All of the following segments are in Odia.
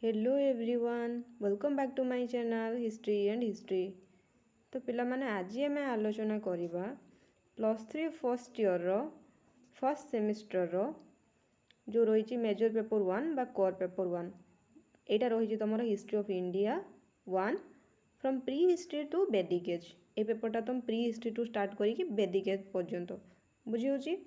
Hello everyone welcome back to my channel history and history. तो पिला माने आज आम आलोचना करवा +3 फर्स्ट ईयर फर्स्ट सेमिस्टर जो रही मेजर पेपर 1 बा कोर पेपर 1 यहाँ रही तुम history of India 1 from prehistory to Vedic age. ये पेपरटा तुम प्री हिस्ट्री टू स्टार्ट करके वैदिक एज पर्यंत बुझी।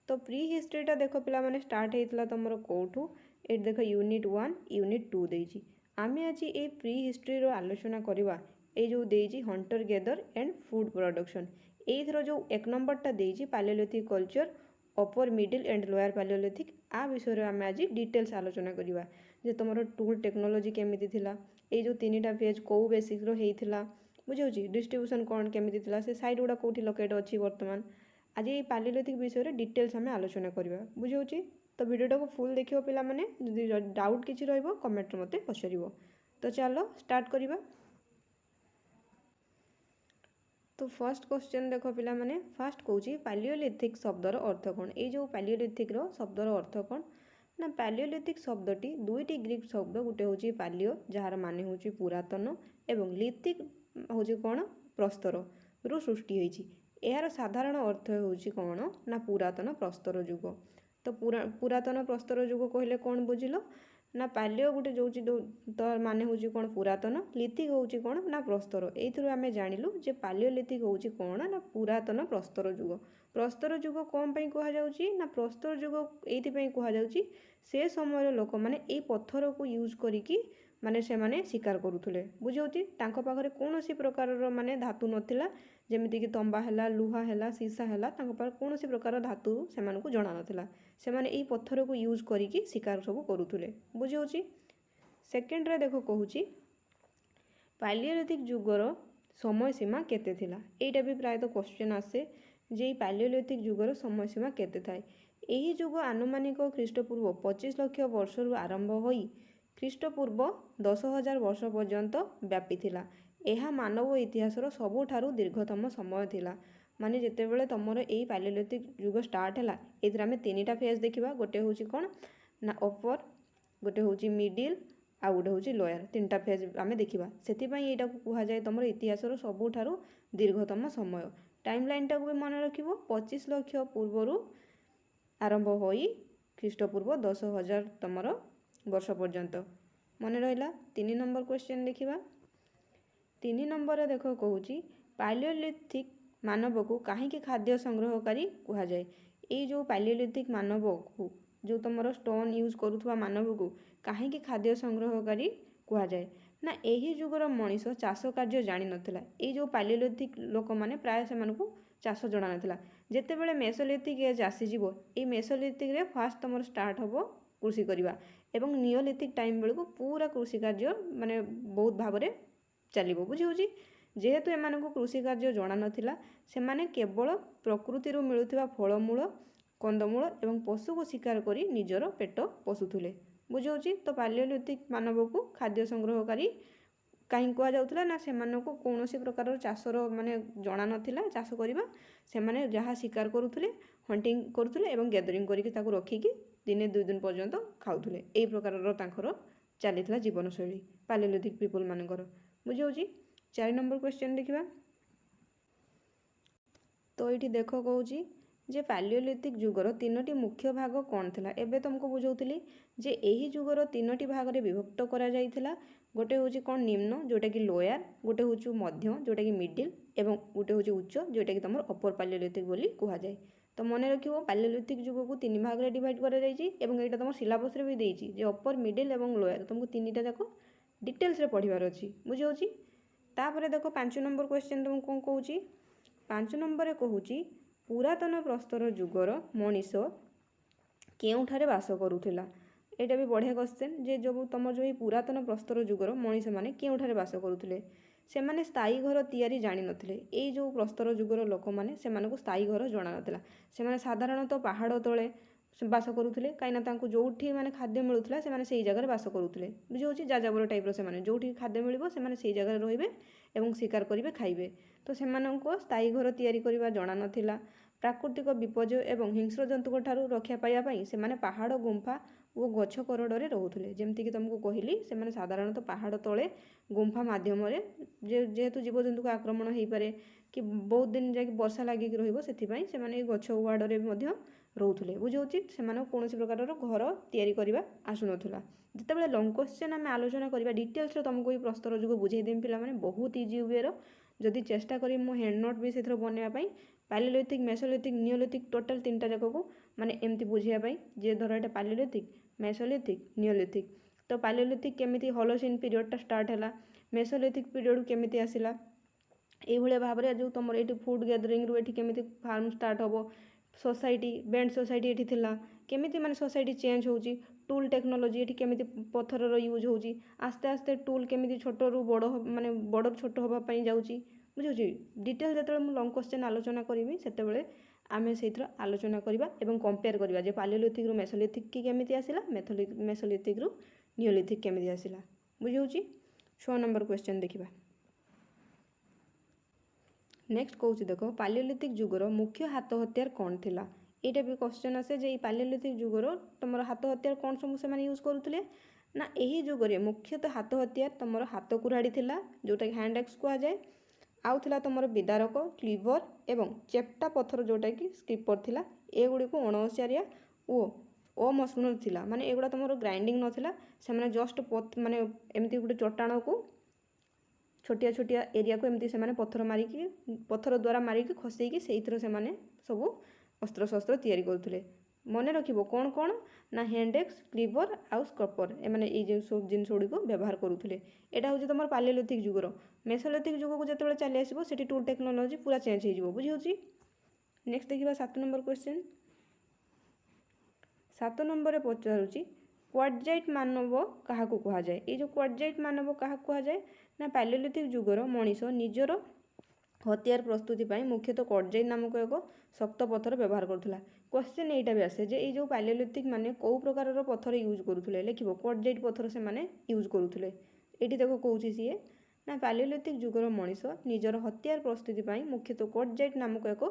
तो प्री हिस्ट्रीटा देख पिला माने स्टार्ट होता तुम कौटू ये देख यूनिट 1 यूनिट 2 देजी। आम आज ये प्री हिस्ट्री आलोचना करवा ये जो देजी hunter gather and food production ये जो एक नंबरटा देजी Palaeolithic culture upper middle and lower Palaeolithic आ विषय आम आज डिटेल्स आलोचना करवा जे तुम टूल टेक्नोलोजी केमिति थिला ये जो तीन फेज कौ बेसिक होता बुझे डिस्ट्रीब्यूशन कौन केमिति थिला से साइड गुड़ा कौटी लोकेट अच्छी वर्तमान आज ये पैलियोलिथिक विषय डिटेल्स आम आलोचना करवा बुझे। तो वीडियोटा को फुल देखियो पिला माने जदि डाउट किछि रहइबो कमेंट मते पछरिबो। तो चलो स्टार्ट करिबा। तो फर्स्ट क्वेश्चन देखो पिला माने फर्स्ट कहूची पैलियोलिथिक शब्दर अर्थ कोन। ए जो पैलियोलिथिक रो शब्दर अर्थ कोन ना पैलियोलिथिक शब्दटी दुईटी ग्रीक शब्द गुटे होची पैलियो जहार माने होची पुरातन एवं लिथिक होची कोन प्रस्तर रु सृष्टि होईची। एहार साधारण अर्थ होची कोन ना पुरातन प्रस्तर युग। तो पुरातन प्रस्तर युग कहले कौन बुझिल ना पैलियो गोटे जो तो माने होची कौन पुरातन लिथिक होची कौन ना प्रस्तर। एइथरु आमे जानिलु जे पैलियोलिथिक होची कौन ना पुरातन प्रस्तर युग। प्रस्तर युग कौन पई कहा जाउची ना प्रस्तर युग एइथि पई कहा जाउची से समय लोक माने ए पत्थर को यूज करिकी माने से माने शिकार करुथुले बुझौती। तांको पाखरे कोनोसी प्रकारर माने धातु नथिला जेमिति कि तंबा हैला लुहा हैला सीसा हैला तांको पाखरे कोनोसी प्रकार धातु सेमानकु जणा नथिला सेमाने एई पत्थर को यूज करिकी शिकार सब करुथुले बुझौची। सेकेंड रे देखो कहूची पैलियोलिथिक युगर समय सीमा केते थिला। एइटा भी प्राय तो क्वेश्चन आसे जे पैलियोलिथिक युगर समय सीमा केते थाए। एही युग आनुमानिक ख्रीष्टपूर्व 25 लाख वर्ष रु आरंभ होई ख्रीष्टपूर्व 10,000 वर्ष पर्यंत व्यापी थिला। एहा मानव इतिहासर सबुठारु दीर्घतम समय थिला। माने जेतेबेले तुमर एई पैलियोलिथिक युग स्टार्ट हैला एथरे आमे तीनटा फेज देखिबा गोटे होची कोन ना अपर गोटे होची मिडिल आ गोटे होची लोअर तीनटा फेज आमे देखिबा। सेति पई एटा को कुहा जाय तुमर इतिहासर सबुठारु दीर्घतम समय। टाइमलाइनटा को भी मन रखिबो 25 लाख पूर्वरु आरंभ होई ख्रीष्टपूर्व 10,000 तुमर वर्ष पर्यंत मन रहिला। 3 नंबर क्वेश्चन देखिबा। 3 नंबर देख कहूची पैलियोलिथिक मानव को कहीं खाद्य संग्रहकारी कहा जाए। ये जो पैलियोलिथिक मानव को जो तुम स्टोन यूज करुवा मानव को कहीं खाद्य संग्रहकारी कहा जाए ना यही जुगर मनीष चाष कार्य जानी नथिला। ये जो पैलियोलिथिक लोक माने प्राय से मानकु चाष जणा नथिला। जेतेबेले मेसोलिथिक एज आसीजिवो ए मेसोलिथिक रे फास्ट तुम स्टार्ट हबो कृषि करिवा एवं नियोलिथिक टाइम बेलू पूरा कृषि कार्य माने बहुत भाव में चलिबो बुझी। जेहेतु एमानकु कृषि कार्य जणा नथिला सेमाने केवल प्रकृति मिलुथिबा फलमूल कंदमूल एवं पशु को शिकार करी निजर पेट पोषुथुले बुझी। तो पैलियोलिथिक मानव को खाद्य संग्रहकारी कहीं कह जाउथला ना सेमानकु कौनसी प्रकार चाषर माने जणा नथिला चाष करिबा सेमाने जहाँ शिकार करुथुले हंटिंग करुथुले एवं गैदरिंग करिके ताकु रखिकी दिने 2 दिन पर्यंत खाउथुले। एई प्रकारर तांकर चलीथिला जीवनशैली पैलियोलिथिक पीपल मानकर बुझी। 4 नंबर क्वेश्चन देखिबा। तो ये देख कहूँ जे पैलियोलिथिक युगर 3टी मुख्य भाग कौन थिला। एबे तुमको बुझाउथली जे एही युगर 3टी भाग रे विभक्त करा जाइथिला। गोटे होची कौन निम्न जोटा कि लोअर गोटे होची मध्य जोटा कि मिडिल एवं गोटे होची उच्च जोटा कि तुम अपर पैलियोलिथिक बोली कहा जाए। तो मन रखियो पैलियोलिथिक युग को 3 भाग रे डिवाइड करा जाइछि एवं एटा तुम सिलेबस रे भी देइछि जे अपर मिडिल एवं लोअर तुमको 3टा जाक डिटेल्स रे पढिबार अछि बुझौछि। तापर देखो 5 नंबर क्वेश्चन तुमको कोन कहूछि 5 नंबर रे कहूछि पुरातन प्रस्तर युगर मनीष केउठारे वास करुथिला। एटा भी बढ़िया क्वेश्चन जे जो तुम जो पुरातन प्रस्तर युगर मनीष माने केउठारे वास करुथिले सेमाने स्थायी घर तैयारी जानी नथिले। ए जो प्रस्तर युगर लोक माने सेमानकु स्थायी घर जणा नथिला सेमाने साधारणतः पहाड़ तले बास करुथिले कहीं तांको जोठी माने खाद्य मिलुथिला सेमाने सेही जगह बास करुथिले बुझौछि। जाजाबर टाइप रो सेमाने जोठी खाद्य मिलिबो सेमाने सेही जगह रहिबे एवं शिकार करिवे खाइबे। तो सेमानंको स्थायी घर तैयारी करिबा जणा नथिला। प्राकृतिक विपर्यय एवं हिंस्र जंतुक ठारू रक्षा पाइबा पई सेमाने पहाड़ गुंफा ଓ ଗଛ କରଡ଼ରେ ରହୁଥିଲେ। ଯେମିତିକି ତୁମକୁ କହିଲି ସେମାନେ ସାଧାରଣତଃ ପାହାଡ଼ ତଳେ ଗୁମ୍ଫା ମାଧ୍ୟମରେ ଯେହେତୁ ଜୀବଜନ୍ତୁଙ୍କ ଆକ୍ରମଣ ହେଇପାରେ କି ବହୁତ ଦିନ ଯାଇକି ବର୍ଷା ଲାଗିକି ରହିବ, ସେଥିପାଇଁ ସେମାନେ ଏଇ ଗଛ ଉଆଡ଼ରେ ମଧ୍ୟ ରହୁଥିଲେ। ବୁଝାଉଛି ସେମାନଙ୍କୁ କୌଣସି ପ୍ରକାରର ଘର ତିଆରି କରିବା ଆସୁନଥିଲା। ଯେତେବେଳେ ଲଙ୍ଗ୍ କ୍ୱେଶ୍ଚନ୍ ଆମେ ଆଲୋଚନା କରିବା ଡିଟେଲ୍ସରେ ତୁମକୁ ଏଇ ପ୍ରସ୍ତର ଯୁଗ ବୁଝେଇଦେବି ପିଲାମାନେ, ବହୁତ ଇଜି ୱେର। ଯଦି ଚେଷ୍ଟା କରିବି ମୁଁ ହ୍ୟାଣ୍ଡ ନୋଟ୍ ବି ସେଥିରେ ବନେଇବା ପାଇଁ, ପାଲିଓଲିଥିକ୍, ମେସୋଲିଥିକ୍, ନିଓଲିଥିକ୍ ଟୋଟାଲ୍ ତିନିଟା ଯାକକୁ ମାନେ ଏମିତି ବୁଝିବା ପାଇଁ, ଯେ ଧର ଏଇଟା ପାଲିଓଲିଥିକ୍, ମେସୋଲିଥିକ୍, ନିଓଲିଥିକ୍। ତ ପାଲିଓଲିଥିକ୍ କେମିତି ହୋଲୋସିନ୍ ପିରିୟଡ଼ଟା ଷ୍ଟାର୍ଟ ହେଲା, ମେସୋଲିଥିକ୍ ପିରିୟଡ଼ କେମିତି ଆସିଲା, এইভাবে ভাবে যে তোমার এটি ফুড গ্যাদরিংরু এটি কেমিতি ফার্ম স্টার্ট হব, সোসাইটি বেন্ড সোসাইটি এটি থিলা কেমিতি মানে সোসাইটি চেঞ্জ হଉଛି, টুল টেक्नोलोजी এটি কেমিতি পথরর यूज হଉଛି, আস্তে আস্তে টুল কেমিতি ছোটরু বড় মানে বড় ছোট হবা পাই যাଉଛି। বুঝাଉଛି ডিটেল যেতବେଳେ ମୁଁ ଲଙ୍ଗ୍ କ୍ୱେଶ୍ଚନ୍ ଆଲୋଚନା କରିବି ସେତେବେଳେ ଆମେ ସେଇଥିର ଆଲୋଚନା କରିବା ଏବଂ କମ୍ପେୟାର କରିବା ଯେ ପାଲିଓଲିଥିକ୍ରୁ ମେସୋଲିଥିକ୍ କି କେମିତି ଆସିଲା, ମେସୋଲିଥିକ୍ରୁ ନିଓଲିଥିକ୍ କେମିତି ଆସିଲା। ବୁଝାଉଛି 6 ନମ୍ବର କ୍ୱେଶ୍ଚନ୍ ଦେଖିବା। नेक्स्ट कौच देख पालियोलिथिक जुगर मुख्य हाथ हथियार कौन थिला। एटा भी क्वेश्चन आसे जे पालियोलिथिक जुगर तुम हाथ हथियार कौन सब से यूज करुले ना, यही जुगरे मुख्यतः हाथ हथियार तुम हाथ कुराड़ी थिला जोटा कि हैंड एक्स कह जाए, आउ थिला तुम विदारक, क्लीवर एवं चेप्टा पत्थर जोटा कि स्क्रीपर थिला। एगुड़ी को अणहसिया ओ अमसृण थिला, माने एगुड़ा तुम ग्राइंडिंग नथिला, से जस्ट माने एमती गोटे चट्टाण को छोटिया छोटिया एरिया को एमती से पत्थर मारिकी पत्थर द्वारा मारिकी खसैकी से सबू अस्त्र शस्त्र तैयारी करुले। मन रखिबो कौन कौन ना हैंडेक्स, क्लीवर आउ स्कर्पर एमाने ये सब जिनस गुड़ी को व्यवहार करुले। एटा हूँ तुम पालियोलिथिक जुगर। मेसोलिथिक जुग को जिते चली आसो से टूल टेक्नोलोजी पूरा चेंज हो बुझी। नेक्स्ट देखा 7 नंबर क्वेश्चन। 7 नंबर पचारूँ क्वाड्राइट मानव क्या कहुए। ये जो क्वाड्राइट मानव क्या कहुए ना, पालियोलिथिक जुगर मनीष निजर हथियार प्रस्तुति पर मुख्यतः क्वाड्राइट नामक एक शक्त पत्थर व्यवहार करुला। क्वेश्चन यहीटा भी आसे जे जो पालियोलिथिक माने कौ प्रकार पत्थर यूज करुले, लिखिबो क्वाड्राइट पत्थर से माने यूज करुले। ये देख कौन सी ना, पालियोलिथिक जुगर मनीष निजर हथियार प्रस्तुति पर मुख्यतः क्वाड्राइट नामक एक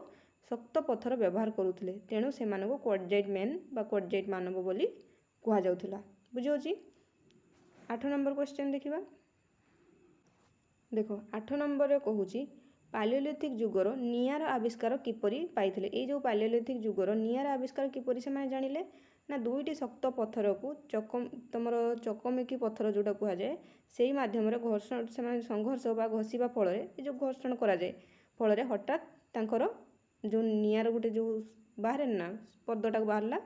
शक्त पत्थर व्यवहार करुले, तेणु से क्वाड्राइट मैन बा क्वाड्राइट मानव बोली कहुला। बुझे 8 नंबर क्वेश्चन देखिबा। देख 8 नंबर कहूँ पालियोलिथिक जुगर निआर आविष्कार किपरि पाइथिले। ये जो पालियोलिथिक जुगर निआर आविष्कार किपरि से माने जानिले ना, दुईटी शक्त पत्थर को तुम चकमेकी पत्थर जोटा कहुए से माध्यम घर्षण से संघर्ष बा घषिबा फल जो घर्षण कराए फल हठात तांकर जो निआर गोटे जो बाहर ना पदटा बाहरला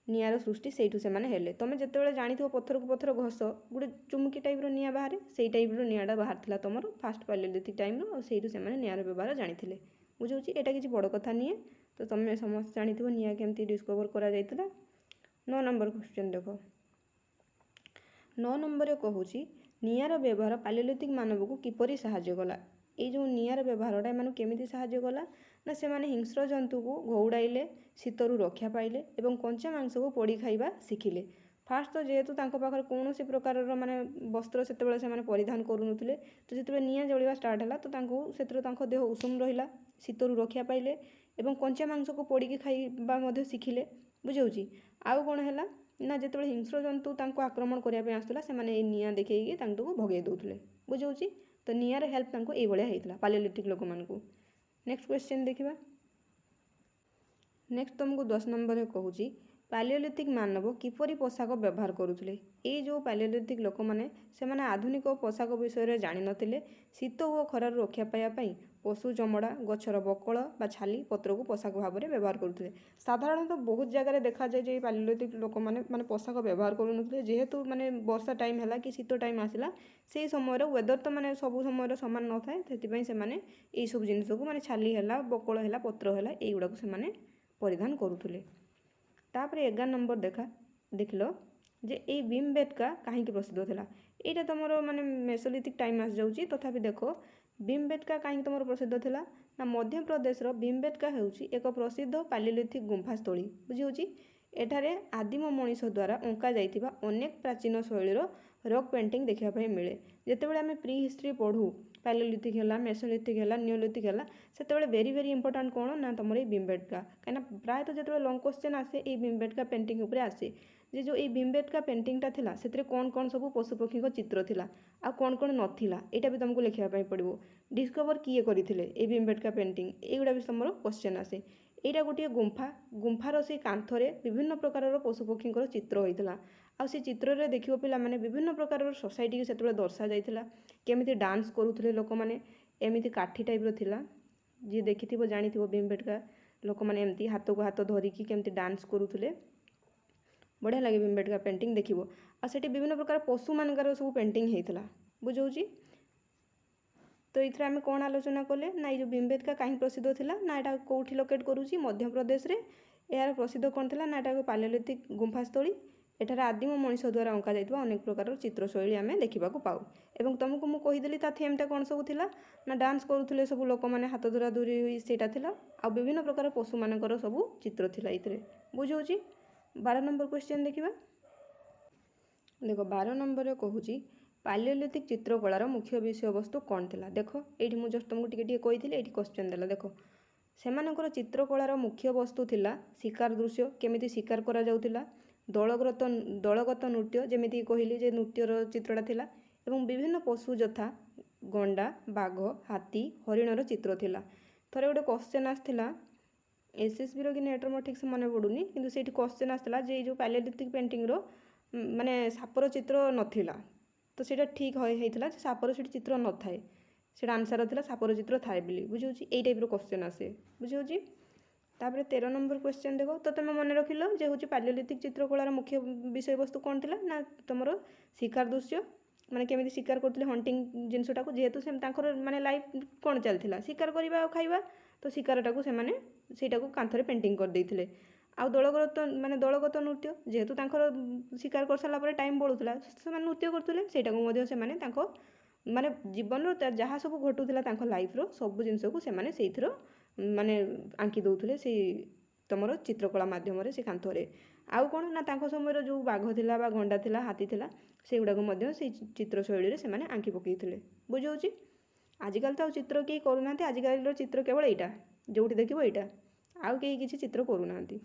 निआर सृष्टि से हेले। तुम जिते जानी पत्थर को पत्थर घस गोटे चुमुकी टाइप निआ बाहर से टाइप निआटा बाहर तुम फास्ट पालियोलिथिक टाइम से निआर व्यवहार जानी। बुझे यहाँ किसी बड़ कथा नहीं, तो तुम समस्त जानी निआ केमती डिस्कवर करा जाइतिला। 9 नंबर क्वेश्चन देख। 9 नंबर कहूँ निआर व्यवहार पालियोलिथिक मानव को किपरि साहाय्य कला। ये जो निआर व्यवहारटा एम केमिति साहाय्य कला ना, से हिंस्र जंतु को घौड़ाइले, शीतरु रक्षा पाइले एवं कंचा मांस को पोड़ी खाइबा शिखिले। फास्ट तो जेहेतु पाखर कौन प्रकार माने वस्त्र से परिधान करूनुथिले, तो जिते निआं जलिबा स्टार्ट है तो देह उषुम रहिला, शीतरु रक्षा पाइले एवं कंचा मांस को पोड़ी खाइबा शिखिले। बुझे आउ कौन है ना, जिते हिंस्र जंतु आक्रमण करने आसुला से निआं देखी भगे दौले। बुझे तो निआर हेल्प ये होता पालियोलिथिक लोक मानू। नेक्स्ट क्वेश्चन देखिबा। नेक्स्ट तुमको 10 नंबर कहूँ पालियोलिथिक मानव किपरि पोशाक व्यवहार करुले। ये जो पालियोलिथिक लोक मैंने से आधुनिक पोशाक विषय जानी नथिले। शीत और खरार रक्षा पाइबापी पशु चमड़ा, गछर बकल बा छाली पत्र को पोशाक भाव में व्यवहार करुले। साधारणतः बहुत जगह देखा जाए जे पालियोलिथिक लोक मैंने पोशाक व्यवहार करुनथिले, जेहेतु माने वर्षा टाइम है कि शीत टाइम आसला से समय वेदर तो माने सब समय सामान न थाए, से ये सब जिनस को माने छाली है, बकल है, पत्र है, युवा को से परिधान करुले। तापर 11 नंबर देखल जे ये भीमबेटका कहीं प्रसिद्ध थिला। यहाँ तुम माने मेसोलिथिक टाइम आस जाऊँगी, तथापि देख भीमबेटका कहीं तुम प्रसिद्ध थिला ना, मध्य प्रदेश भीमबेटका होउची एक प्रसिद्ध पालियोलिथिक गुंफास्थली। बुझी एठारे आदिम मनीष द्वारा अंका जाइथिबा अनेक प्राचीन शैलीर रॉक पेंटिंग देखा मिले। जितेबाला आम प्री हिस्ट्री पढ़ू ପାଲିଓଲିଥିକ୍ ହେଲା, ମେସୋଲିଥିକ୍ ହେଲା, ନିଓଲିଥିକ୍ ହେଲା, ସେତେବେଳେ ଭେରି ଭେରି ଇମ୍ପୋର୍ଟାଣ୍ଟ କ'ଣ ନା ତୁମର ଏଇ ଭୀମବେଟକା। କାହିଁକିନା ପ୍ରାୟତଃ ଯେତେବେଳେ ଲଙ୍ଗ୍ କ୍ୱେଶ୍ଚନ୍ ଆସେ ଏଇ ଭୀମବେଟକା ପେଣ୍ଟିଂ ଉପରେ ଆସେ ଯେ ଯେଉଁ ଏଇ ଭୀମବେଟକା ପେଣ୍ଟିଂଟା ଥିଲା ସେଥିରେ କ'ଣ କ'ଣ ସବୁ ପଶୁପକ୍ଷୀଙ୍କ ଚିତ୍ର ଥିଲା ଆଉ କ'ଣ କ'ଣ ନଥିଲା ଏଇଟା ବି ତୁମକୁ ଲେଖିବା ପାଇଁ ପଡ଼ିବ। ଡିସ୍କଭର କିଏ କରିଥିଲେ ଏଇ ଭୀମବେଟକା ପେଣ୍ଟିଂ, ଏଇଗୁଡ଼ା ବି ତୁମର କ୍ୱେଶ୍ଚନ୍ ଆସେ। ଏଇଟା ଗୋଟିଏ ଗୁମ୍ଫାର ସେଇ କାନ୍ଥରେ ବିଭିନ୍ନ ପ୍ରକାରର ପଶୁପକ୍ଷୀଙ୍କର ଚିତ୍ର ହୋଇଥିଲା। ଆଉ ସେ ଚିତ୍ରରେ ଦେଖିବ ପିଲାମାନେ ବିଭିନ୍ନ ପ୍ରକାରର ସୋସାଇଟିକି ସେତେବେଳେ ଦର୍ଶାଯାଇଥିଲା। କେମିତି ଡାନ୍ସ କରୁଥିଲେ ଲୋକମାନେ, ଏମିତି କାଠି ଟାଇପ୍ର ଥିଲା, ଯିଏ ଦେଖିଥିବ ଜାଣିଥିବ ଭୀମବେଟକା ଲୋକମାନେ ଏମିତି ହାତକୁ ହାତ ଧରିକି କେମିତି ଡାନ୍ସ କରୁଥିଲେ। ବଢ଼ିଆ ଲାଗେ ଭୀମବେଟକା ପେଣ୍ଟିଂ ଦେଖିବ। ଆଉ ସେଠି ବିଭିନ୍ନ ପ୍ରକାର ପଶୁମାନଙ୍କର ସବୁ ପେଣ୍ଟିଂ ହେଇଥିଲା, ବୁଝାଉଛି। ତ ଏଥିରେ ଆମେ କ'ଣ ଆଲୋଚନା କଲେ ନା ଏଇ ଯେଉଁ ଭୀମବେଟକା କାହିଁ ପ୍ରସିଦ୍ଧ ଥିଲା ନା ଏଇଟା କେଉଁଠି ଲୋକେଟ୍ କରୁଛି, ମଧ୍ୟପ୍ରଦେଶରେ। ଏହାର ପ୍ରସିଦ୍ଧ କ'ଣ ଥିଲା ନା ଏଟାକୁ ପାଲିଓଲିଥିକ୍ ଗୁମ୍ଫାସ୍ଥଳୀ। ଏଠାରେ ଆଦିମ ମଣିଷ ଦ୍ୱାରା ଅଙ୍କାଯାଇଥିବା ଅନେକ ପ୍ରକାରର ଚିତ୍ରଶୈଳୀ ଆମେ ଦେଖିବାକୁ ପାଉ। ଏବଂ ତୁମକୁ ମୁଁ କହିଦେଲି ତା ଥେମ୍ଟା କ'ଣ ସବୁ ଥିଲା ନା ଡାନ୍ସ କରୁଥିଲେ ସବୁ ଲୋକମାନେ ହାତ ଧରା ଧରି ସେଇଟା ଥିଲା। ଆଉ ବିଭିନ୍ନ ପ୍ରକାର ପଶୁମାନଙ୍କର ସବୁ ଚିତ୍ର ଥିଲା ଏଥିରେ, ବୁଝାଉଛି। 12 ନମ୍ବର କ୍ୱେଶ୍ଚନ୍ ଦେଖିବା। ଦେଖ 12 ନମ୍ବରରେ କହୁଛି ପାଲିଓଲିଥିକ୍ ଚିତ୍ରକଳାର ମୁଖ୍ୟ ବିଷୟବସ୍ତୁ କ'ଣ ଥିଲା। ଦେଖ ଏଇଠି ମୁଁ ଜଷ୍ଟ ତୁମକୁ ଟିକେ କହିଥିଲି, ଏଇଠି କ୍ୱେଶ୍ଚନ୍ ଦେଲା। ଦେଖ ସେମାନଙ୍କର ଚିତ୍ରକଳାର ମୁଖ୍ୟ ବସ୍ତୁ ଥିଲା ଶିକାର ଦୃଶ୍ୟ, କେମିତି ଶିକାର କରାଯାଉଥିଲା, ଦଳଗତ ନୃତ୍ୟ, ଯେମିତି କହିଲି ଯେ ନୃତ୍ୟର ଚିତ୍ରଟା ଥିଲା, ଏବଂ ବିଭିନ୍ନ ପଶୁ ଯଥା ଗଣ୍ଡା, ବାଘ, ହାତୀ, ହରିଣର ଚିତ୍ର ଥିଲା। ଥରେ ଗୋଟେ କ୍ୱେଶ୍ଚନ୍ ଆସିଥିଲା ଏସ୍ଏସ୍ବିର କି ନେଟ୍ର ମୋର ଠିକ୍ସେ ମନେ ପଡ଼ୁନି, କିନ୍ତୁ ସେଇଠି କ୍ୱେଶ୍ଚନ୍ ଆସିଥିଲା ଯେ ଏଇ ଯେଉଁ ପାଲିଓଲିଥିକ୍ ପେଣ୍ଟିଂର ମାନେ ସାପର ଚିତ୍ର ନଥିଲା। ତ ସେଇଟା ଠିକ୍ ହେଇଥିଲା ଯେ ସାପର ସେଠି ଚିତ୍ର ନଥାଏ, ସେଇଟା ଆନ୍ସର ଥିଲା ସାପର ଚିତ୍ର ଥାଏ ବୋଲି, ବୁଝାଉଛି। ଏଇ ଟାଇପ୍ର କ୍ୱେଶ୍ଚନ୍ ଆସେ, ବୁଝାଉଛି। ତାପରେ 13 ନମ୍ବର କ୍ୱେଶ୍ଚନ୍ ଦେଖ। ତ ତୁମେ ମନେ ରଖିଲ ଯେ ହେଉଛି ପାଲିଓଲିଥିକ୍ ଚିତ୍ରକଳାର ମୁଖ୍ୟ ବିଷୟବସ୍ତୁ କ'ଣ ଥିଲା ନା ତୁମର ଶିକାର ଦୃଶ୍ୟ, ମାନେ କେମିତି ଶିକାର କରୁଥିଲେ ହଣ୍ଟିଂ ଜିନିଷଟାକୁ, ଯେହେତୁ ତାଙ୍କର ମାନେ ଲାଇଫ୍ କ'ଣ ଚାଲିଥିଲା ଶିକାର କରିବା ଆଉ ଖାଇବା, ତ ଶିକାରଟାକୁ ସେମାନେ ସେଇଟାକୁ କାନ୍ଥରେ ପେଣ୍ଟିଂ କରିଦେଇଥିଲେ। ଆଉ ଦଳଗତ ନୃତ୍ୟ, ଯେହେତୁ ତାଙ୍କର ଶିକାର କରିସାରିଲା ପରେ ଟାଇମ୍ ବଳୁଥିଲା ସେମାନେ ନୃତ୍ୟ କରୁଥିଲେ, ସେଇଟାକୁ ମଧ୍ୟ ସେମାନେ ତାଙ୍କ ମାନେ ଜୀବନର ଯାହା ସବୁ ଘଟୁଥିଲା ତାଙ୍କ ଲାଇଫ୍ର ସବୁ ଜିନିଷକୁ ସେମାନେ ସେଇଥିର ମାନେ ଆଙ୍କି ଦେଉଥିଲେ ସେଇ ତୁମର ଚିତ୍ରକଳା ମାଧ୍ୟମରେ ସେ କାନ୍ଥରେ। ଆଉ କ'ଣ ନା ତାଙ୍କ ସମୟର ଯେଉଁ ବାଘ ଥିଲା ବା ଗଣ୍ଡା ଥିଲା, ହାତୀ ଥିଲା, ସେଗୁଡ଼ାକୁ ମଧ୍ୟ ସେଇ ଚିତ୍ରଶୈଳୀରେ ସେମାନେ ଆଙ୍କି ପକାଇଥିଲେ, ବୁଝାଉଛି। ଆଜିକାଲି ତ ଆଉ ଚିତ୍ର କେହି କରୁନାହାନ୍ତି, ଆଜିକାଲିର ଚିତ୍ର କେବଳ ଏଇଟା, ଯେଉଁଠି ଦେଖିବ ଏଇଟା, ଆଉ କେହି କିଛି ଚିତ୍ର କରୁନାହାନ୍ତି।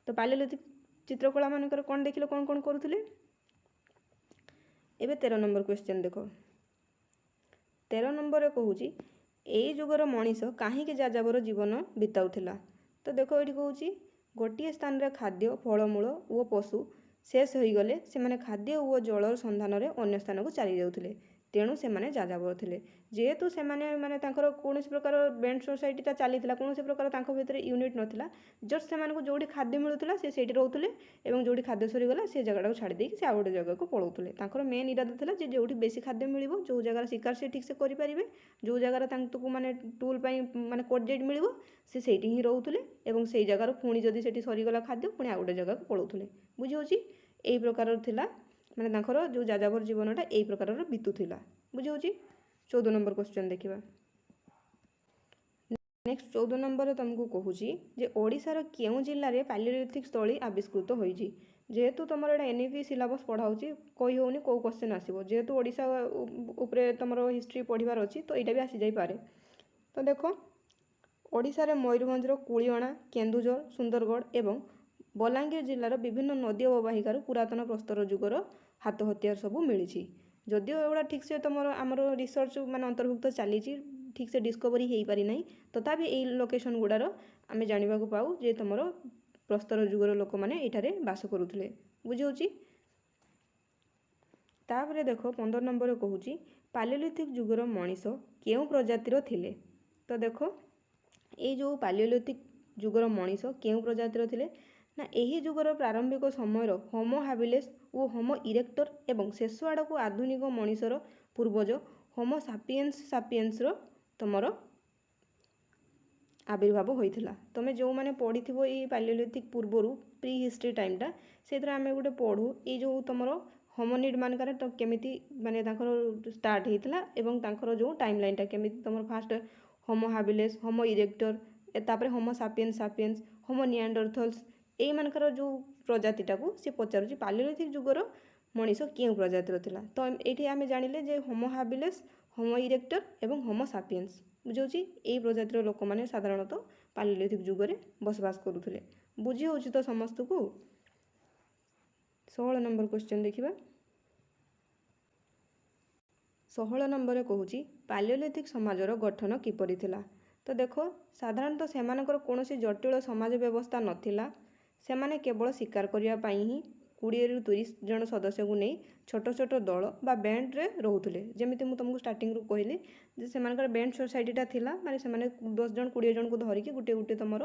ତ ପାଲିଓଲିଥିକ୍ ଚିତ୍ରକଳା ମାନଙ୍କର କ'ଣ ଦେଖିଲ କ'ଣ କ'ଣ କରୁଥିଲେ। ଏବେ 13 ନମ୍ବର କ୍ୱେଶ୍ଚନ୍ ଦେଖ। 13 ନମ୍ବରରେ କହୁଛି ଏଇ ଯୁଗର ମଣିଷ କାହିଁକି ଯାଯାବର ଜୀବନ ବିତାଉଥିଲା। ତ ଦେଖ ଏଇଠି କହୁଛି ଗୋଟିଏ ସ୍ଥାନରେ ଖାଦ୍ୟ, ଫଳମୂଳ ଓ ପଶୁ ଶେଷ ହୋଇଗଲେ ସେମାନେ ଖାଦ୍ୟ ଓ ଜଳର ସନ୍ଧାନରେ ଅନ୍ୟ ସ୍ଥାନକୁ ଚାଲି ଯାଉଥିଲେ, ତେଣୁ ସେମାନେ ଯାଯାବର ଥିଲେ। ଯେହେତୁ ସେମାନେ ମାନେ ତାଙ୍କର କୌଣସି ପ୍ରକାର ବେଣ୍ଡ ସୋସାଇଟିଟା ଚାଲିଥିଲା, କୌଣସି ପ୍ରକାର ତାଙ୍କ ଭିତରେ ୟୁନିଟ୍ ନଥିଲା, ଜଷ୍ଟ ସେମାନଙ୍କୁ ଯେଉଁଠି ଖାଦ୍ୟ ମିଳୁଥିଲା ସେ ସେଇଠି ରହୁଥିଲେ ଏବଂ ଯେଉଁଠି ଖାଦ୍ୟ ସରିଗଲା ସେ ଜାଗାଟାକୁ ଛାଡ଼ି ଦେଇକି ସେ ଆଉ ଗୋଟେ ଜାଗାକୁ ପଳାଉଥିଲେ। ତାଙ୍କର ମେନ୍ ଇରାଦା ଥିଲା ଯେ ଯେଉଁଠି ବେଶୀ ଖାଦ୍ୟ ମିଳିବ, ଯେଉଁ ଜାଗାର ଶିକାର ସେ ଠିକ୍ସେ କରିପାରିବେ, ଯେଉଁ ଜାଗାରେ ତାଙ୍କୁ ମାନେ ଟୁଲ୍ ପାଇଁ ମାନେ କୋର୍ଡିନେଟ୍ ମିଳିବ, ସେ ସେଇଠି ହିଁ ରହୁଥିଲେ ଏବଂ ସେଇ ଜାଗାରୁ ପୁଣି ଯଦି ସେଠି ସରିଗଲା ଖାଦ୍ୟ ପୁଣି ଆଉ ଗୋଟେ ଜାଗାକୁ ପଳାଉଥିଲେ, ବୁଝାଉଛି। ଏଇ ପ୍ରକାରର ଥିଲା ମାନେ ତାଙ୍କର ଯେଉଁ ଯାଯାବର ଜୀବନଟା ଏଇ ପ୍ରକାରର ବିତୁଥିଲା, ବୁଝାଉଛି। 14 ନମ୍ବର କ୍ୱେଶ୍ଚନ୍ ଦେଖିବା। ନେକ୍ସଟ 14 ନମ୍ବରରେ ତୁମକୁ କହୁଛି ଯେ ଓଡ଼ିଶାର କେଉଁ ଜିଲ୍ଲାରେ ପାଲିଓଲିଥିକ୍ ସ୍ଥଳୀ ଆବିଷ୍କୃତ ହୋଇଛି। ଯେହେତୁ ତୁମର ଏଇଟା NEP ସିଲାବସ୍ ପଢ଼ାଉଛି, କହି ହେଉନି କେଉଁ କ୍ୱେଶ୍ଚନ୍ ଆସିବ, ଯେହେତୁ ଓଡ଼ିଶା ଉପରେ ତୁମର ହିଷ୍ଟ୍ରି ପଢ଼ିବାର ଅଛି ତ ଏଇଟା ବି ଆସିଯାଇପାରେ। ତ ଦେଖ ଓଡ଼ିଶାରେ ମୟୂରଭଞ୍ଜର କୁଳିଅଣା, କେନ୍ଦୁଝର, ସୁନ୍ଦରଗଡ଼ ଏବଂ ବଲାଙ୍ଗୀର ଜିଲ୍ଲାର ବିଭିନ୍ନ ନଦୀ ଅବବାହିକାରୁ ପୁରାତନ ପ୍ରସ୍ତର ଯୁଗର ହାତ ହତିଆର ସବୁ ମିଳିଛି। ଯଦିଓ ଏଗୁଡ଼ା ଠିକ୍ସେ ତୁମର ଆମର ରିସର୍ଚ୍ଚ ମାନେ ଅନ୍ତର୍ଭୁକ୍ତ ଚାଲିଛି, ଠିକ୍ସେ ଡିସ୍କଭରି ହେଇପାରି ନାହିଁ, ତଥାପି ଏଇ ଲୋକେସନ୍ ଗୁଡ଼ାର ଆମେ ଜାଣିବାକୁ ପାଉ ଯେ ତୁମର ପ୍ରସ୍ତର ଯୁଗର ଲୋକମାନେ ଏଠାରେ ବାସ କରୁଥିଲେ, ବୁଝାଉଛି। ତାପରେ ଦେଖ 15 ନମ୍ବରରେ କହୁଛି ପାଲିଓଲିଥିକ୍ ଯୁଗର ମଣିଷ କେଉଁ ପ୍ରଜାତିର ଥିଲେ। ତ ଦେଖ ଏଇ ଯେଉଁ ପାଲିଓଲିଥିକ୍ ଯୁଗର ମଣିଷ କେଉଁ ପ୍ରଜାତିର ଥିଲେ ନା ଏହି ଯୁଗର ପ୍ରାରମ୍ଭିକ ସମୟର ହୋମୋ ହାବିଲେସ୍ ଓ ହୋମୋ ଇରେକ୍ଟର ଏବଂ ଶେଷ ଆଡ଼କୁ ଆଧୁନିକ ମଣିଷର ପୂର୍ବଜ ହୋମୋ ସାପିଏନ୍ସର ତୁମର ଆବିର୍ଭାବ ହୋଇଥିଲା। ତୁମେ ଯେଉଁମାନେ ପଢ଼ିଥିବ ଏଇ ପାଲିଓଲିଥିକ୍ ପୂର୍ବରୁ ପ୍ରି ହିଷ୍ଟ୍ରି ଟାଇମ୍ଟା, ସେଇଥିରେ ଆମେ ଗୋଟେ ପଢ଼ୁ ଏଇ ଯେଉଁ ତୁମର ହୋମୋନିଡ୍ ମାନଙ୍କରେ ତ କେମିତି ମାନେ ତାଙ୍କର ଷ୍ଟାର୍ଟ ହେଇଥିଲା ଏବଂ ତାଙ୍କର ଯେଉଁ ଟାଇମ୍ ଲାଇନ୍ଟା କେମିତି ତୁମର ଫାଷ୍ଟ ହୋମୋ ହାବିଲେସ୍, ହୋମୋ ଇରେକ୍ଟର, ତାପରେ ହୋମୋ ସାପିଏନ୍ସ, ହୋମୋ ନିଆଣ୍ଡରଥଲ୍ସ, ଏଇମାନଙ୍କର ଯେଉଁ ପ୍ରଜାତିଟାକୁ ସେ ପଚାରୁଛି ପାଲିଓଲିଥିକ୍ ଯୁଗର ମଣିଷ କେଉଁ ପ୍ରଜାତିର ଥିଲା। ତ ଏଇଠି ଆମେ ଜାଣିଲେ ଯେ ହୋମୋ ହାବିଲେସ୍ ହୋମୋ ଇରେକ୍ଟର ଏବଂ ହୋମୋ ସାପିଏନ୍ସ। ବୁଝାଉଛି ଏଇ ପ୍ରଜାତିର ଲୋକମାନେ ସାଧାରଣତଃ ପାଲିଓଲିଥିକ ଯୁଗରେ ବସବାସ କରୁଥିଲେ। ବୁଝି ହେଉଛି ତ ସମସ୍ତଙ୍କୁ। 16 ନମ୍ବର କ୍ୱେଶ୍ଚନ୍ ଦେଖିବା। 16 ନମ୍ବରରେ କହୁଛି ପାଲିଓଲିଥିକ ସମାଜର ଗଠନ କିପରି ଥିଲା। ତ ଦେଖ ସାଧାରଣତଃ ସେମାନଙ୍କର କୌଣସି ଜଟିଳ ସମାଜ ବ୍ୟବସ୍ଥା ନଥିଲା। ସେମାନେ କେବଳ ଶିକାର କରିବା ପାଇଁ ହିଁ 20ରୁ 30 ଜଣ ସଦସ୍ୟଙ୍କୁ ନେଇ ଛୋଟ ଛୋଟ ଦଳ ବା ବ୍ୟାଣ୍ଡରେ ରହୁଥିଲେ। ଯେମିତି ମୁଁ ତୁମକୁ ଷ୍ଟାର୍ଟିଂରୁ କହିଲି ଯେ ସେମାନଙ୍କର ବ୍ୟାଣ୍ଡ ସୋସାଇଟିଟା ଥିଲା, ମାନେ ସେମାନେ 10 ଜଣ 20 ଜଣଙ୍କୁ ଧରିକି ଗୋଟେ ଗୋଟେ ତୁମର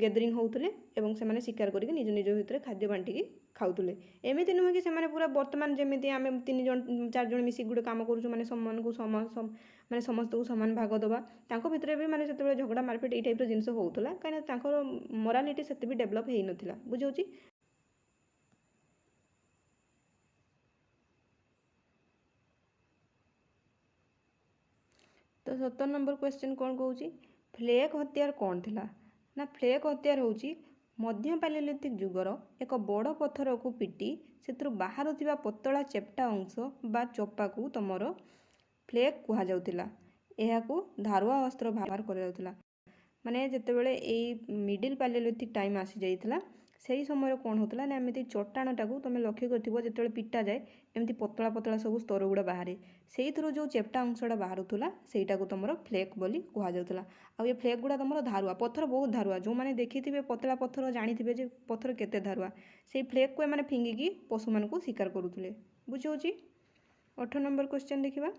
ଗେଦରିଂ ହେଉଥିଲେ ଏବଂ ସେମାନେ ଶିକାର କରିକି ନିଜ ନିଜ ଭିତରେ ଖାଦ୍ୟ ବାଣ୍ଟିକି ଖାଉଥିଲେ। ଏମିତି ନୁହେଁ କି ସେମାନେ ପୁରା ବର୍ତ୍ତମାନ ଯେମିତି ଆମେ 3 ଜଣ 4 ଜଣ ମିଶିକି ଗୋଟେ କାମ କରୁଛୁ, ମାନେ ସେମାନଙ୍କୁ ମାନେ ସମସ୍ତଙ୍କୁ ସମାନ ଭାଗ ଦେବା। ତାଙ୍କ ଭିତରେ ବି ମାନେ ସେତେବେଳେ ଝଗଡ଼ା ମାରପିଟ ଏଇ ଟାଇପ୍ର ଜିନିଷ ହେଉଥିଲା, କାହିଁକିନା ତାଙ୍କର ମୋରାଲିଟି ସେତେ ବି ଡେଭଲପ୍ ହେଇନଥିଲା। ବୁଝାଉଛି। ତ 17 ନମ୍ବର କ୍ୱେଶ୍ଚନ୍ କ'ଣ କହୁଛି, ଫ୍ଲେକ୍ ହତିଆର କ'ଣ ଥିଲା। ନା ଫ୍ଲେକ୍ ହତିଆର ହେଉଛି ମଧ୍ୟ ପାଲିଓଲିଥିକ ଯୁଗର ଏକ ବଡ଼ ପଥରକୁ ପିଟି ସେଥିରୁ ବାହାରୁଥିବା ପତଳା ଚେପ୍ଟା ଅଂଶ ବା ଚୋପାକୁ ତମର ଫ୍ଲେକ୍ କୁହାଯାଉଥିଲା। ଏହାକୁ ଧାରୁଆ ଅସ୍ତ୍ର ବ୍ୟବହାର କରାଯାଉଥିଲା। ମାନେ ଯେତେବେଳେ ଏଇ ମିଡ଼ିଲ୍ ପାଲିଓଲିଥିକ ଟାଇମ୍ ଆସିଯାଇଥିଲା, ସେହି ସମୟରେ କ'ଣ ହେଉଥିଲା ନା ଏମିତି ଚଟାଣଟାକୁ ତୁମେ ଲକ୍ଷ୍ୟ କରିଥିବ, ଯେତେବେଳେ ପିଟାଯାଏ ଏମିତି ପତଳା ପତଳା ସବୁ ସ୍ତର ଗୁଡ଼ା ବାହାରେ, ସେଇଥିରୁ ଯେଉଁ ଚେପ୍ଟା ଅଂଶଟା ବାହାରୁଥିଲା ସେଇଟାକୁ ତୁମର ଫ୍ଲେକ୍ ବୋଲି କୁହାଯାଉଥିଲା। ଆଉ ଏ ଫ୍ଲେକ୍ ଗୁଡ଼ା ତୁମର ଧାରୁଆ, ପଥର ବହୁତ ଧାରୁଆ। ଯେଉଁମାନେ ଦେଖିଥିବେ ପତଳା ପଥର ଜାଣିଥିବେ ଯେ ପଥର କେତେ ଧାରୁଆ। ସେଇ ଫ୍ଲେକ୍କୁ ଏମାନେ ଫିଙ୍ଗିକି ପଶୁମାନଙ୍କୁ ଶିକାର କରୁଥିଲେ। ବୁଝାଉଛି। 18 ନମ୍ବର କ୍ୱେଶ୍ଚନ୍ ଦେଖିବା।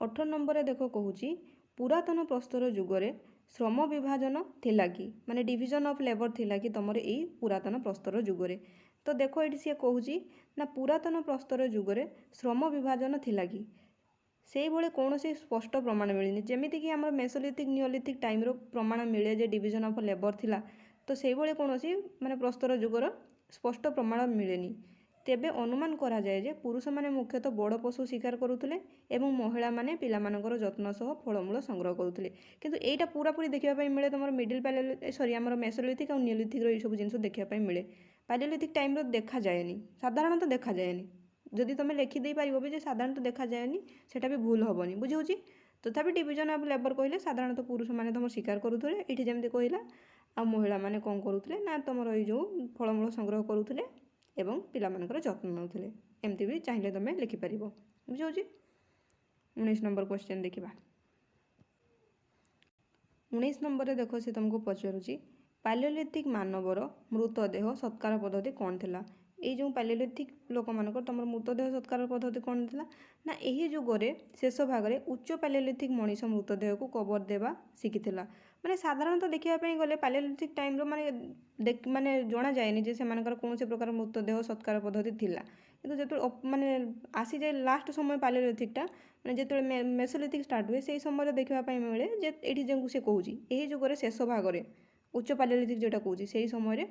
18 ନମ୍ବରରେ ଦେଖ କହୁଛି ପୁରାତନ ପ୍ରସ୍ତର ଯୁଗରେ ଶ୍ରମ ବିଭାଜନ ଥିଲା କି, ମାନେ ଡିଭିଜନ୍ ଅଫ୍ ଲେବର ଥିଲା କି ତୁମର ଏଇ ପୁରାତନ ପ୍ରସ୍ତର ଯୁଗରେ। ତ ଦେଖ ଏଠି ସିଏ କହୁଛି ନା ପୁରାତନ ପ୍ରସ୍ତର ଯୁଗରେ ଶ୍ରମ ବିଭାଜନ ଥିଲା କି, ସେଇଭଳି କୌଣସି ସ୍ପଷ୍ଟ ପ୍ରମାଣ ମିଳିନି। ଯେମିତିକି ଆମର ମେସୋଲିଥିକ ନିଓଲିଥିକ ଟାଇମ୍ର ପ୍ରମାଣ ମିଳେ ଯେ ଡିଭିଜନ୍ ଅଫ୍ ଲେବର ଥିଲା, ତ ସେଇଭଳି କୌଣସି ମାନେ ପ୍ରସ୍ତର ଯୁଗର ସ୍ପଷ୍ଟ ପ୍ରମାଣ ମିଳେନି। ତେବେ ଅନୁମାନ କରାଯାଏ ଯେ ପୁରୁଷମାନେ ମୁଖ୍ୟତଃ ବଡ଼ ପଶୁ ଶିକାର କରୁଥିଲେ ଏବଂ ମହିଳାମାନେ ପିଲାମାନଙ୍କର ଯତ୍ନ ସହ ଫଳମୂଳ ସଂଗ୍ରହ କରୁଥିଲେ। କିନ୍ତୁ ଏଇଟା ପୁରାପୁରି ଦେଖିବା ପାଇଁ ମିଳେ ତୁମର ଆମର ମେସୋଲିଥିକ ଆଉ ନିଓଲିଥିକର ଏଇସବୁ ଜିନିଷ ଦେଖିବା ପାଇଁ ମିଳେ। ପାଲିଓଲିଥିକ ଟାଇମ୍ର ଦେଖାଯାଏନି, ସାଧାରଣତଃ ଦେଖାଯାଏନି। ଯଦି ତୁମେ ଲେଖିଦେଇପାରିବ ବି ଯେ ସାଧାରଣତଃ ଦେଖାଯାଏନି, ସେଇଟା ବି ଭୁଲ ହେବନି। ବୁଝାଉଛି। ତଥାପି ଡିଭିଜନ୍ ଅଫ୍ ଲେବର କହିଲେ ସାଧାରଣତଃ ପୁରୁଷମାନେ ତୁମର ଶିକାର କରୁଥିଲେ, ଏଇଠି ଯେମିତି କହିଲା, ଆଉ ମହିଳାମାନେ କ'ଣ କରୁଥିଲେ ନା ତୁମର ଏଇ ଯେଉଁ ଫଳମୂଳ ସଂଗ୍ରହ କରୁଥିଲେ ଏବଂ ପିଲାମାନଙ୍କର ଯତ୍ନ ନେଉଥିଲେ। ଏମିତି ବି ଚାହିଁଲେ ତୁମେ ଲେଖିପାରିବ। ବୁଝାଉଛି। 19 ନମ୍ବର କ୍ୱେଶ୍ଚନ୍ ଦେଖିବା। 19 ନମ୍ବରରେ ଦେଖ ସେ ତୁମକୁ ପଚାରୁଛି ପାଲିଓଲିଥିକ ମାନବର ମୃତଦେହ ସତ୍କାର ପଦ୍ଧତି କ'ଣ ଥିଲା। ଏଇ ଯେଉଁ ପାଲିଓଲିଥିକ ଲୋକମାନଙ୍କର ତୁମର ମୃତଦେହ ସତ୍କାର ପଦ୍ଧତି କ'ଣ ଥିଲା ନା ଏହି ଯୁଗରେ ଶେଷ ଭାଗରେ ଉଚ୍ଚ ପାଲିଓଲିଥିକ ମଣିଷ ମୃତଦେହକୁ କବର ଦେବା ଶିଖିଥିଲା। ମାନେ ସାଧାରଣତଃ ଦେଖିବା ପାଇଁ ଗଲେ ପାଲିଓଲିଥିକ ଟାଇମ୍ର ମାନେ ଜଣାଯାଏନି ଯେ ସେମାନଙ୍କର କୌଣସି ପ୍ରକାର ମୃତଦେହ ସତ୍କାର ପଦ୍ଧତି ଥିଲା। କିନ୍ତୁ ଯେତେବେଳେ ମାନେ ଆସିଯାଏ ଲାଷ୍ଟ ସମୟ ପାଲିଓଲିଥିକଟା, ମାନେ ଯେତେବେଳେ ମେସୋଲିଥିକ ଷ୍ଟାର୍ଟ ହୁଏ, ସେହି ସମୟରେ ଦେଖିବା ପାଇଁ ମିଳେ ଯେ ଏଇଠି ଯେଉଁ ସେ କହୁଛି ଏହି ଯୁଗରେ ଶେଷ ଭାଗରେ ଉଚ୍ଚ ପାଲିଓଲିଥିକ ଯେଉଁଟା କହୁଛି ସେହି ସମୟରେ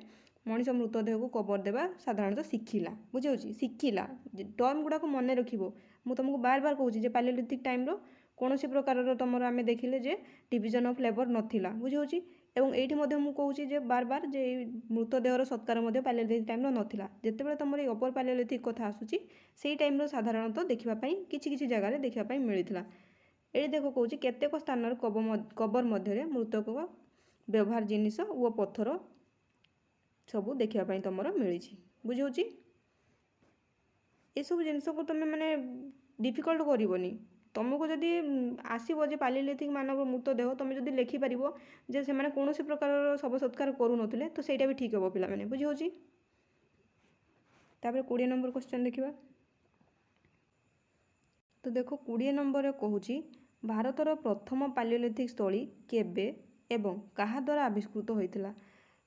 ମଣିଷ ମୃତଦେହକୁ କବର ଦେବା ସାଧାରଣତଃ ଶିଖିଲା। ବୁଝାଉଛି। ଶିଖିଲା, ଟର୍ମ ଗୁଡ଼ାକୁ ମନେ ରଖିବ। ମୁଁ ତୁମକୁ ବାର କହୁଛି ଯେ ପାଲିଓଲିଥିକ ଟାଇମ୍ର କୌଣସି ପ୍ରକାରର ତୁମର ଆମେ ଦେଖିଲେ ଯେ ଡିଭିଜନ୍ ଅଫ୍ ଲେବର ନଥିଲା। ବୁଝାଉଛି। ଏବଂ ଏଇଠି ମଧ୍ୟ ମୁଁ କହୁଛି ଯେ ବାର ଯେ ଏଇ ମୃତଦେହର ସତ୍କାର ମଧ୍ୟ ପାଲିଓଲିଥିକ ଟାଇମ୍ର ନଥିଲା। ଯେତେବେଳେ ତୁମର ଏଇ ଅପର ପାଲିଓଲିଥିକ କଥା ଆସୁଛି, ସେଇ ଟାଇମ୍ର ସାଧାରଣତଃ ଦେଖିବା ପାଇଁ କିଛି କିଛି ଜାଗାରେ ଦେଖିବା ପାଇଁ ମିଳିଥିଲା। ଏଠି ଦେଖ କହୁଛି କେତେକ ସ୍ଥାନରେ କବର ମଧ୍ୟରେ ମୃତକ ବ୍ୟବହାର ଜିନିଷ ଓ ପଥର ସବୁ ଦେଖିବା ପାଇଁ ତୁମର ମିଳିଛି। ବୁଝାଉଛି। ଏସବୁ ଜିନିଷକୁ ତୁମେ ମାନେ ଡିଫିକଲ୍ଟ କରିବନି। ତୁମକୁ ଯଦି ଆସିବ ଯେ ପାଲିଓଲିଥିକ ମାନବ ମୃତଦେହ, ତୁମେ ଯଦି ଲେଖିପାରିବ ଯେ ସେମାନେ କୌଣସି ପ୍ରକାରର ଶବ ସତ୍କାର କରୁନଥିଲେ, ତ ସେଇଟା ବି ଠିକ୍ ହେବ ପିଲାମାନେ। ବୁଝାଉଛି। ତାପରେ 20 ନମ୍ବର କ୍ୱେଶ୍ଚନ୍ ଦେଖିବା। ତ ଦେଖ 20 ନମ୍ବରରେ କହୁଛି ଭାରତର ପ୍ରଥମ ପାଲିଓଲିଥିକ ସ୍ଥଳୀ କେବେ ଏବଂ କାହା ଦ୍ୱାରା ଆବିଷ୍କୃତ ହୋଇଥିଲା।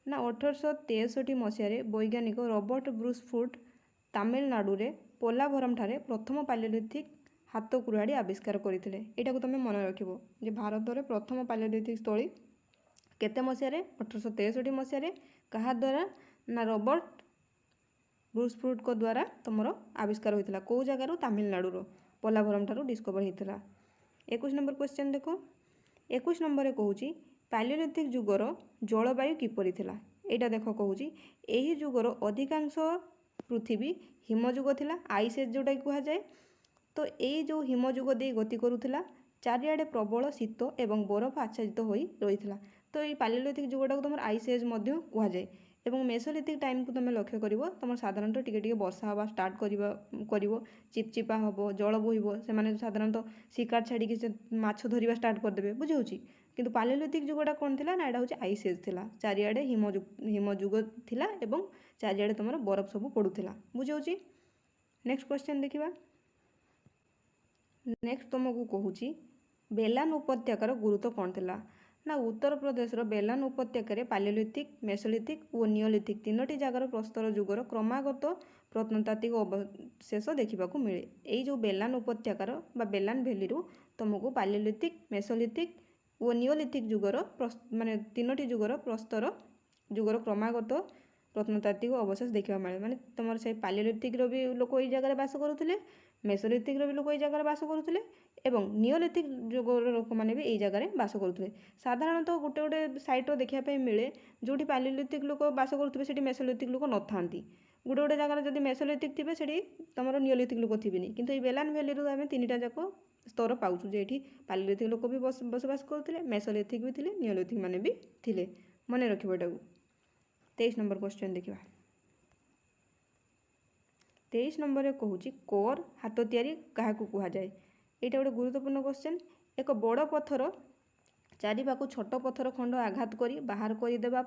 ନା 1863 ମସିହାରେ ବୈଜ୍ଞାନିକ ରବର୍ଟ ବ୍ରୁସ୍ ଫୁଟ୍ ତାମିଲନାଡ଼ୁରେ ପୋଲାଭରମଠାରେ ପ୍ରଥମ ପାଲିଓଲିଥିକ ହାତ କୁରାଢ଼ୀ ଆବିଷ୍କାର କରିଥିଲେ। ଏଇଟାକୁ ତୁମେ ମନେ ରଖିବ ଯେ ଭାରତରେ ପ୍ରଥମ ପାଲିଓଲିଥିକ ସ୍ଥଳୀ କେତେ ମସିହାରେ, 1863 ମସିହାରେ। କାହା ଦ୍ୱାରା ନା ରବର୍ଟ ବ୍ରୁସ୍ ଫୁଟ୍ଙ୍କ ଦ୍ୱାରା ତୁମର ଆବିଷ୍କାର ହୋଇଥିଲା। କେଉଁ ଜାଗାରୁ? ତାମିଲନାଡ଼ୁର ପୋଲାଭରମଠାରୁ ଡିସ୍କଭର ହୋଇଥିଲା। 21 ନମ୍ବର କ୍ୱେଶ୍ଚନ୍ ଦେଖ। 21 ନମ୍ବରରେ କହୁଛି ପାଲିଓଲିଥିକ ଯୁଗର ଜଳବାୟୁ କିପରି ଥିଲା। ଏଇଟା ଦେଖ କହୁଛି ଏହି ଯୁଗର ଅଧିକାଂଶ ପୃଥିବୀ ହିମଯୁଗ ଥିଲା, ଆଇସ୍ ଏଜ୍ ଯେଉଁଟାକି କୁହାଯାଏ। तो यही जो हिमजुग दे गति करुला चारिआडे प्रबल शीत एवं बरफ आच्छादित हो रही था। तो ये पालियोलिथिक जुगटा को तुम आइस एज कहुए। एवं मेसोलिथिक टाइम को तुम लक्ष्य कर तुम साधारणतः टिके वर्षा हवा स्टार्ट कर चिपचिपा हम जल बोहब से साधारणतः शिकार छाड़ी से माछ धरवा स्टार्ट करदे बुझे। किंतु पालियोलिथिक जुगटा कौन थी ना यहाँ हूँ आइस एज थी चारिआडे हिमजुग थिला एवं चारिआडे तुम बरफ सब पड़ूला बुझे। नेक्स्ट क्वेश्चन देखा। नेक्स्ट तुमको कहूँ बेलान उपत्यकार गुरुत्व कौन थिला ना उत्तर प्रदेश बेलान उपत्यकार पालियोलिथिक मेसोलिथिक और नियोलिथिक तीनोटी जगार प्रस्तर जुगर क्रमागत प्रत्नतात्विक अवशेष देखा मिले। यही जो बेलान उपत्यकार बा बेलान भैली तुमको पालियोलिथिक मेसोलिथिक और नियोलिथिक जुगर माने तीनोटी जुगर प्रस्तर जुगर क्रमागत प्रत्नतात्विक अवशेष देखा मिले। माने तुम से पालियोलिथिक भी लोक ये जगह बास करुले मेसोलिथिक भी लोक ये जगह बास करुले एवं नियोलिथिक जुगर लोक मैंने भी यही जगह बास करुले। साधारणतः गोटे गोटे साइट्र देखापी मिले जो पालियोलिथिक लोक बास करुवे से मेसोलिथिक लोक न था गोटे गोटे जगह जब मेसोलिथिक थे से तुम नियोलिथिक लोक थे किंतु ये बेलान भैली आम तीन जाक स्तर पाऊँ जे पालियोलिथिक लोक भी बसबास करुले मेसोलिथिक भी थे नियोलिथिक मैंने भी थे मन रख। 23 नंबर क्वेश्चन देखा। 23 नंबर कहूँ कोर हाथ तैयारी क्या कहुए। यहाँ गोटे गुरुत्वपूर्ण क्वेश्चन। एक बड़ पत्थर चारिपाखु छोट पत्थर खंड आघात कर बाहर करदेवा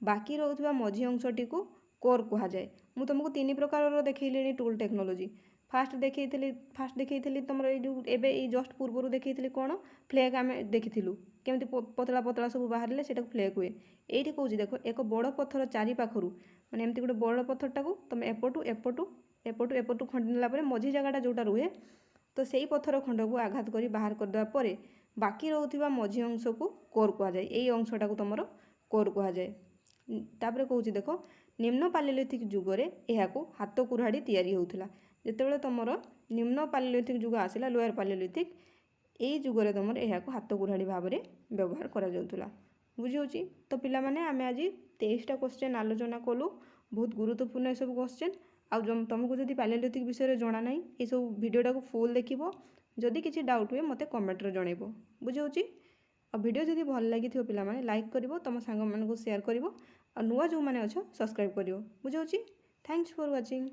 बाकी रोकवा मझी अंशटी को कोर कहुए। मुझे तुमको 3 प्रकार देखी टूल टेक्नोलोजी। फास्ट देखी तुम ये जस्ट पूर्व देखी कौन फ्लैग आम देखीलु केमती पतला पतला सब बाहर से फ्लैग हुए। ये कहूँ देख एक बड़ पत्थर चारिपाखु माने एमती गोटे बड़ पत्थरटा को तुम एपटू एपटू एपटू एपटू खंडी नेला मझी जगटा जोटा रुहे तो सही पत्थर खंड को आघात कर बाहर करदेवा बाकी रोकवा मझी अंश को कोर कहुए। यही अंशटा को तुम कोर कहुए। तापर कहूँ देख निम्न पालियोलिथिक जुगरे यह हाथ कुराड़ी तैयारी होता जितेबाला तुम निम्न पालियोलिथिक जुग आसला लोअर पालियोलिथिक यही जुगरे तुम यह हाथ कुराड़ी भाव में व्यवहार करा बुझे। तो पिला माने आमे आज 23टा क्वेश्चन आलोचना कलु बहुत गुरुत्वपूर्ण सब क्वेश्चन आ तुमको जब पालियोलिथिक विषय जाना ना ये सब भिडटा को फुल देखो जदि किसी डाउट हुए मत कमेंट्रे जनइब बुझे। आ वीडियो जदि भल लगी पे लाइक कर तुम सांग मान शेयर कर नुआ जो मैंने अच्छे सब्सक्राइब कर बुझे। Thanks for watching.